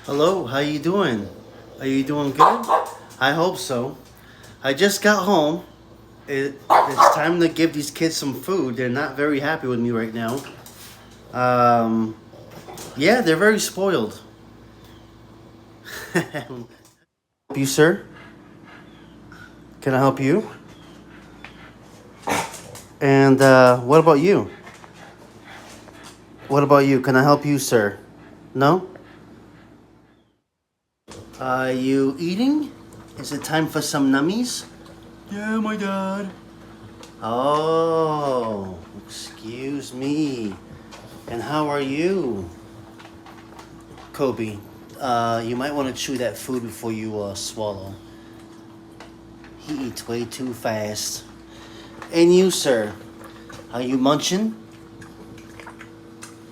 Hello, how you doing? Are you doing good? I hope so. I just got home. It's time to give these kids some food. They're not very happy with me right now. Um, yeah, they're very spoiled. Help you, sir? Can I help you? And what about you? What about you? Can I help you, sir? No? Are you eating? Is it time for some nummies? Yeah, my dad. Oh, excuse me. And how are you? Kobe, you might want to chew that food before you swallow. He eats way too fast. And you, sir, are you munching?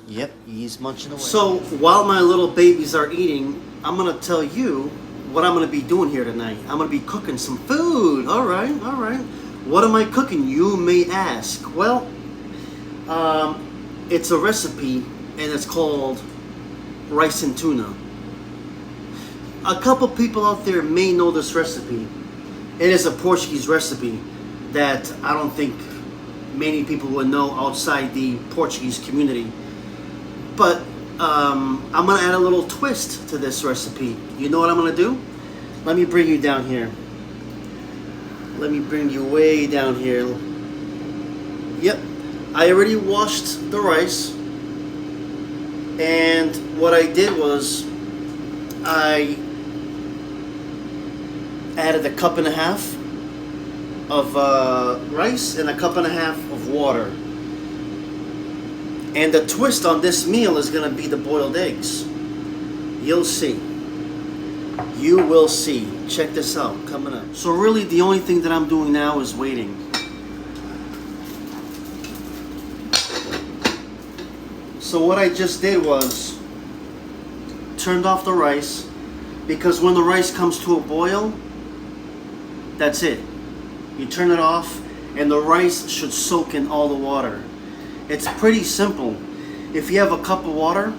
Yep, he's munching away. So, while my little babies are eating, I'm going to tell you what I'm going to be doing here tonight. I'm going to be cooking some food. All right, all right. What am I cooking, you may ask? Well, it's a recipe, and it's called rice and tuna. A couple people out there may know this recipe. It is a Portuguese recipe that I don't think many people would know outside the Portuguese community. But I'm going to add a little twist to this recipe. You know what I'm going to do? Let me bring you down here. Let me bring you way down here. Yep, I already washed the rice. And what I did was I added a cup and a half of rice and a cup and a half of water. And the twist on this meal is going to be the boiled eggs. You'll see. You will see. Check this out, coming up. So really the only thing that I'm doing now is waiting. So what I just did was turned off the rice, because when the rice comes to a boil, that's it. You turn it off and the rice should soak in all the water. It's pretty simple. If you have a cup of water,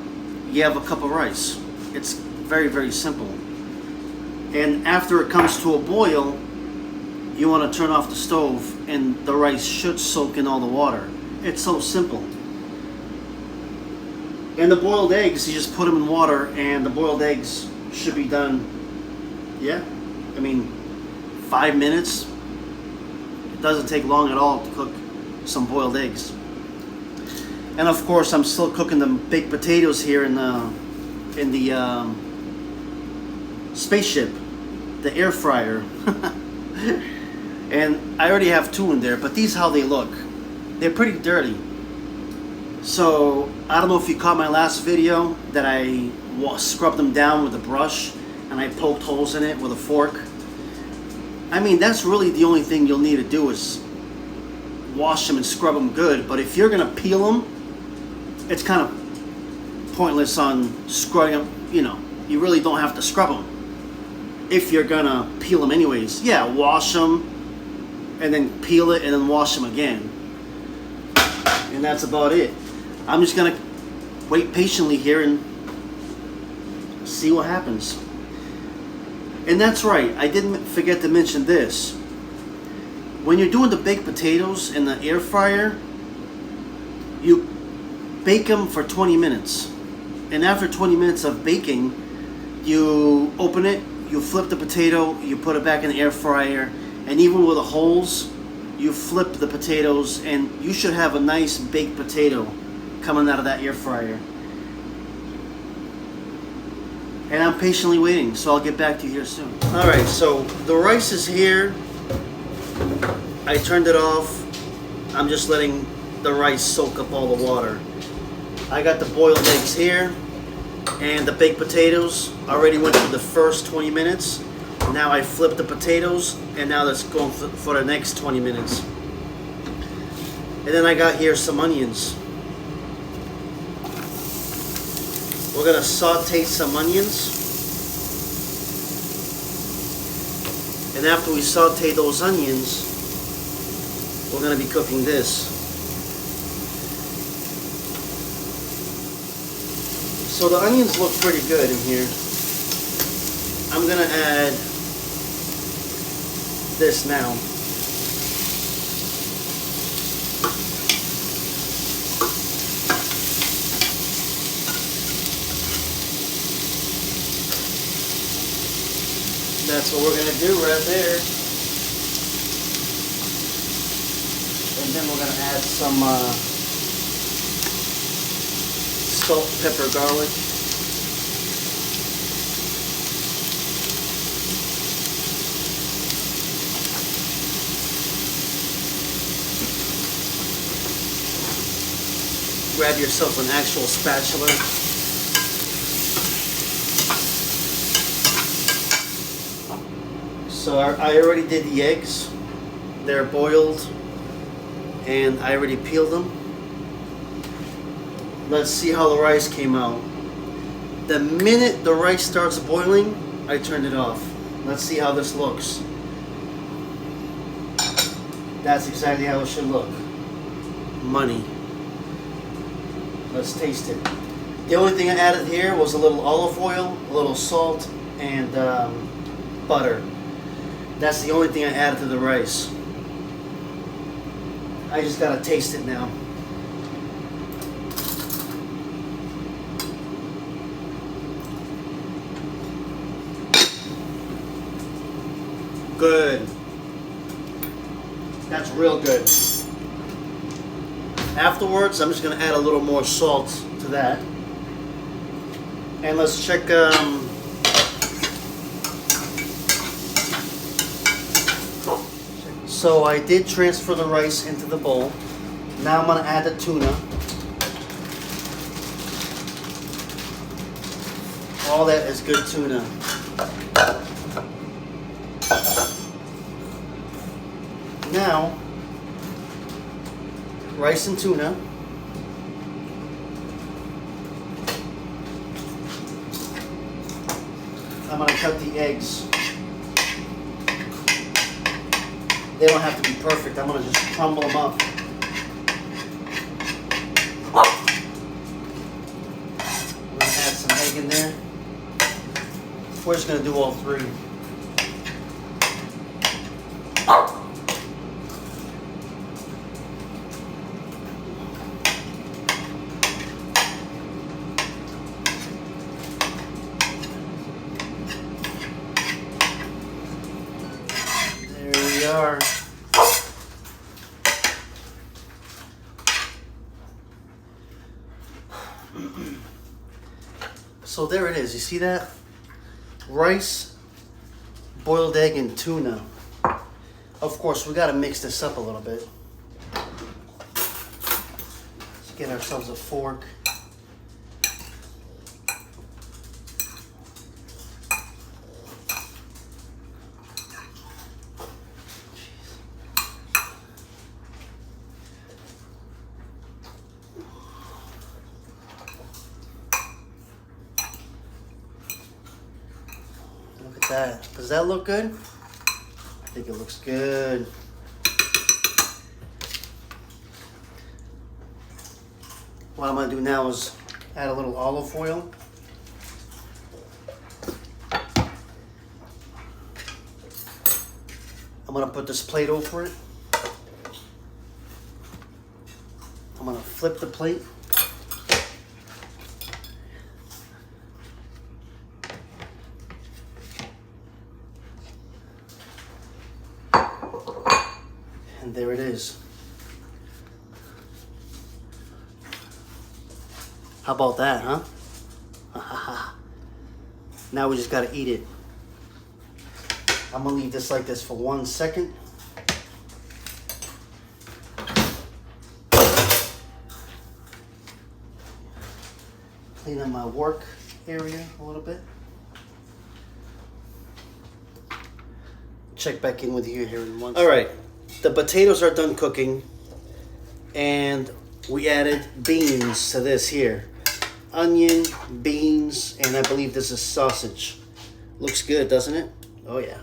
you have a cup of rice. It's very, very simple. And after it comes to a boil, you want to turn off the stove and the rice should soak in all the water. It's so simple. And the boiled eggs, you just put them in water and the boiled eggs should be done, yeah, I mean, 5 minutes. It doesn't take long at all to cook some boiled eggs. And of course, I'm still cooking the baked potatoes here in the spaceship, the air fryer. And I already have two in there, but these how they look. They're pretty dirty. So I don't know if you caught my last video that I scrubbed them down with a brush and I poked holes in it with a fork. I mean, that's really the only thing you'll need to do is wash them and scrub them good. But if you're gonna peel them, it's kind of pointless on scrubbing them. You know, you really don't have to scrub them if you're gonna peel them anyways. Yeah, wash them and then peel it and then wash them again. And that's about it. I'm just gonna wait patiently here and see what happens. And that's right, I didn't forget to mention this. When you're doing the baked potatoes in the air fryer, you bake them for 20 minutes. And after 20 minutes of baking, you open it, you flip the potato, you put it back in the air fryer, and even with the holes, you flip the potatoes, and you should have a nice baked potato coming out of that air fryer. And I'm patiently waiting, so I'll get back to you here soon. Alright, so the rice is here. I turned it off. I'm just letting the rice soak up all the water. I got the boiled eggs here, and the baked potatoes. I already went through the first 20 minutes. Now I flipped the potatoes, and now let's go for the next 20 minutes. And then I got here some onions. We're gonna saute some onions. And after we saute those onions, we're gonna be cooking this. So the onions look pretty good in here. I'm gonna add this now. That's what we're gonna do right there. And then we're gonna add some salt, pepper, garlic. Grab yourself an actual spatula. So I already did the eggs. They're boiled and I already peeled them. Let's see how the rice came out. The minute the rice starts boiling, I turned it off. Let's see how this looks. That's exactly how it should look. Money. Let's taste it. The only thing I added here was a little olive oil, a little salt, and butter. That's the only thing I added to the rice. I just gotta taste it now. Good. That's real good. Afterwards, I'm just going to add a little more salt to that. And let's check. So I did transfer the rice into the bowl. Now I'm going to add the tuna. All that is good tuna. Now, rice and tuna. I'm going to cut the eggs. They don't have to be perfect. I'm going to just crumble them up. I'm going to add some egg in there. We're just going to do all three. Are. So there it is. You see that? Rice, boiled egg, and tuna. Of course, we got to mix this up a little bit. Let's get ourselves a fork. Look at that. Does that look good? I think it looks good. What I'm going to do now is add a little olive oil. I'm going to put this plate over it. I'm going to flip the plate. And there it is. How about that, huh? Now we just gotta eat it. I'm gonna leave this like this for 1 second. Clean up my work area a little bit. Check back in with you here in 1 second. All right. The potatoes are done cooking, and we added beans to this here. Onion, beans, and I believe this is sausage. Looks good, doesn't it? Oh yeah.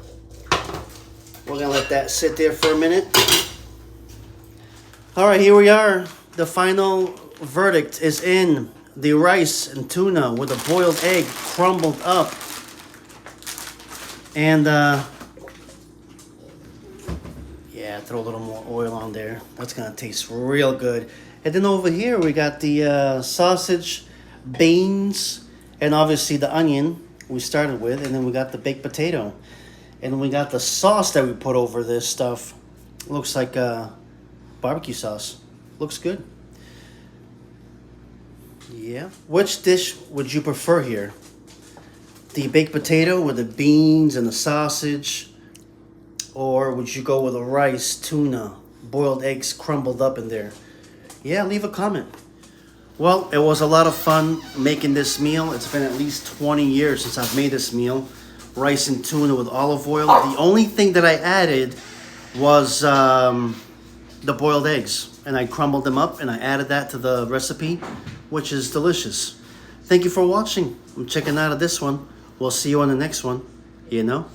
We're gonna let that sit there for a minute. All right, here we are. The final verdict is in. The rice and tuna with a boiled egg crumbled up. And yeah, throw a little more oil on there. That's gonna taste real good. And then over here we got the sausage, beans, and obviously the onion we started with, and then we got the baked potato. And then we got the sauce that we put over this stuff. Looks like barbecue sauce. Looks good. Yeah. Which dish would you prefer here? The baked potato with the beans and the sausage? Or would you go with a rice, tuna, boiled eggs crumbled up in there? Yeah, leave a comment. Well, it was a lot of fun making this meal. It's been at least 20 years since I've made this meal. Rice and tuna with olive oil. The only thing that I added was the boiled eggs. And I crumbled them up and I added that to the recipe, which is delicious. Thank you for watching. I'm checking out of this one. We'll see you on the next one. You know?